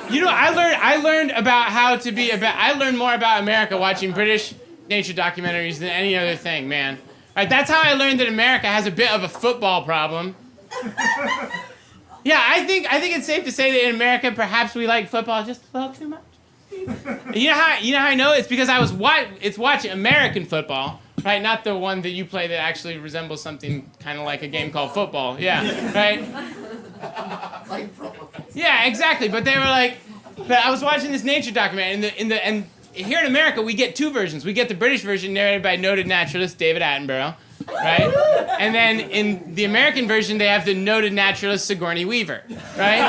I learned about how to be I learned more about America watching British nature documentaries than any other thing, man. Right? That's how I learned that America has a bit of a football problem. Yeah, I think it's safe to say that in America, perhaps we like football just a little too much. You know how I know? It's because I was watching American football, right? Not the one that you play that actually resembles something kind of like a game called football. Yeah, right? Yeah, exactly. But I was watching this nature documentary, and here in America, we get two versions. We get the British version narrated by noted naturalist David Attenborough, right? And then in the American version, they have the noted naturalist Sigourney Weaver, right?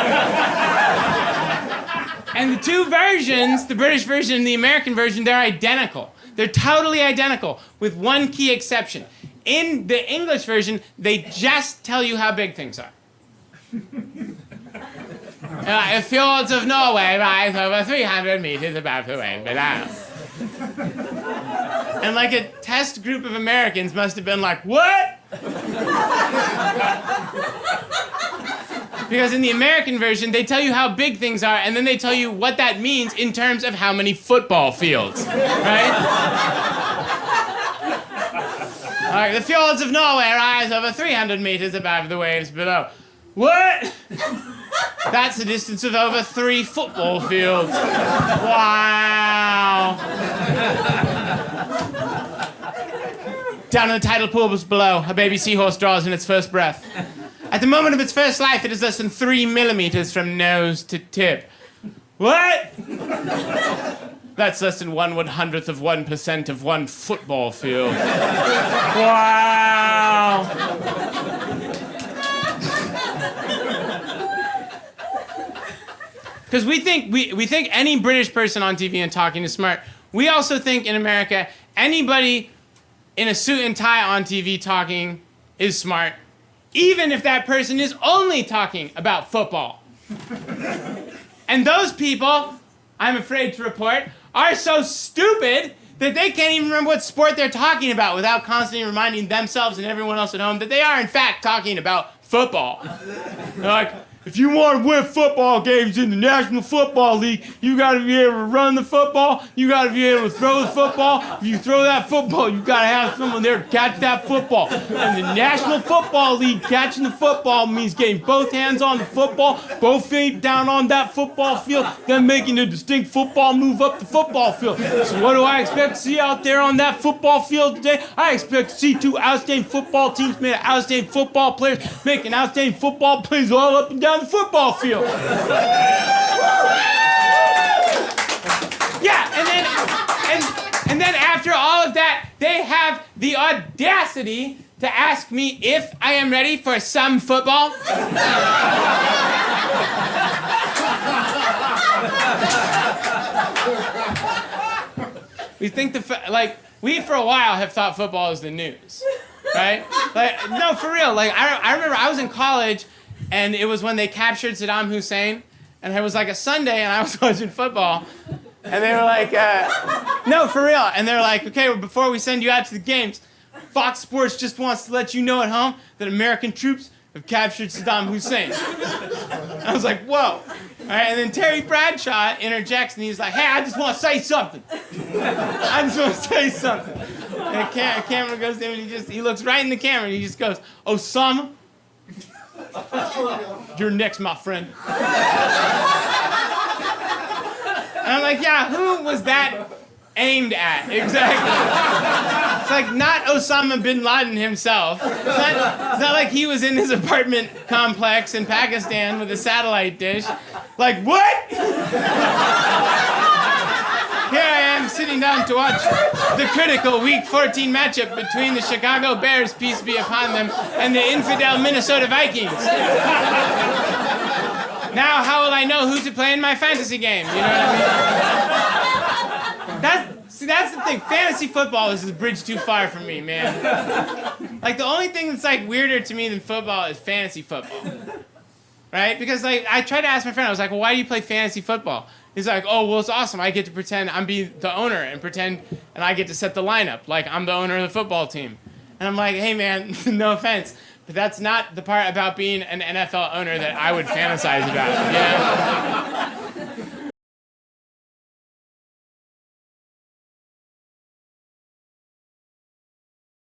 And the two versions, the British version and the American version, they're identical. They're totally identical, with one key exception. In the English version, they just tell you how big things are. The fjords of Norway rise over 300 meters above the waves below. And like a test group of Americans must have been like, what? Because in the American version, they tell you how big things are, and then they tell you what that means in terms of how many football fields, right? All right, the fjords of Norway rise over 300 meters above the waves below. What? That's the distance of over 3 football fields. Wow. Down in the tidal pools below, a baby seahorse draws in its first breath. At the moment of its first life, it is less than 3 millimeters from nose to tip. What? That's less than 1/100th of 1% of 1 football field. Wow. Because we think any British person on TV and talking is smart. We also think in America, anybody in a suit and tie on TV talking is smart, even if that person is only talking about football. And those people, I'm afraid to report, are so stupid that they can't even remember what sport they're talking about without constantly reminding themselves and everyone else at home that they are in fact talking about football. They're like, if you want to win football games in the National Football League, you got to be able to run the football. You got to be able to throw the football. If you throw that football, you got to have someone there to catch that football. In the National Football League, catching the football means getting both hands on the football, both feet down on that football field, then making a distinct football move up the football field. So what do I expect to see out there on that football field today? I expect to see 2 outstanding football teams made of outstanding football players making outstanding football plays all up and down the football field. Yeah, and then after all of that, they have the audacity to ask me if I am ready for some football. We for a while have thought football is the news, right? Like, no, for real. Like, I remember I was in college, and it was when they captured Saddam Hussein, and it was like a Sunday, and I was watching football, and they were like, no, for real. And they're like, okay, well, before we send you out to the games, Fox Sports just wants to let you know at home that American troops have captured Saddam Hussein. I was like, whoa. All right, and then Terry Bradshaw interjects, and he's like, hey, I just want to say something. I just want to say something. And the camera goes to him, and he looks right in the camera, and he just goes, Osama, you're next, my friend. And I'm like, yeah, who was that aimed at? Exactly. It's like not Osama bin Laden himself. It's not like he was in his apartment complex in Pakistan with a satellite dish. Like, what? Here I am sitting down to watch the critical Week 14 matchup between the Chicago Bears, peace be upon them, and the infidel Minnesota Vikings. Now, how will I know who to play in my fantasy game? You know what I mean? That's the thing. Fantasy football is a bridge too far for me, man. Like, the only thing that's, like, weirder to me than football is fantasy football. Right? Because, like, I tried to ask my friend, I was like, well, why do you play fantasy football? He's like, oh, well, it's awesome. I get to pretend I'm the owner and I get to set the lineup. Like, I'm the owner of the football team. And I'm like, hey, man, no offense, but that's not the part about being an NFL owner that I would fantasize about, you know?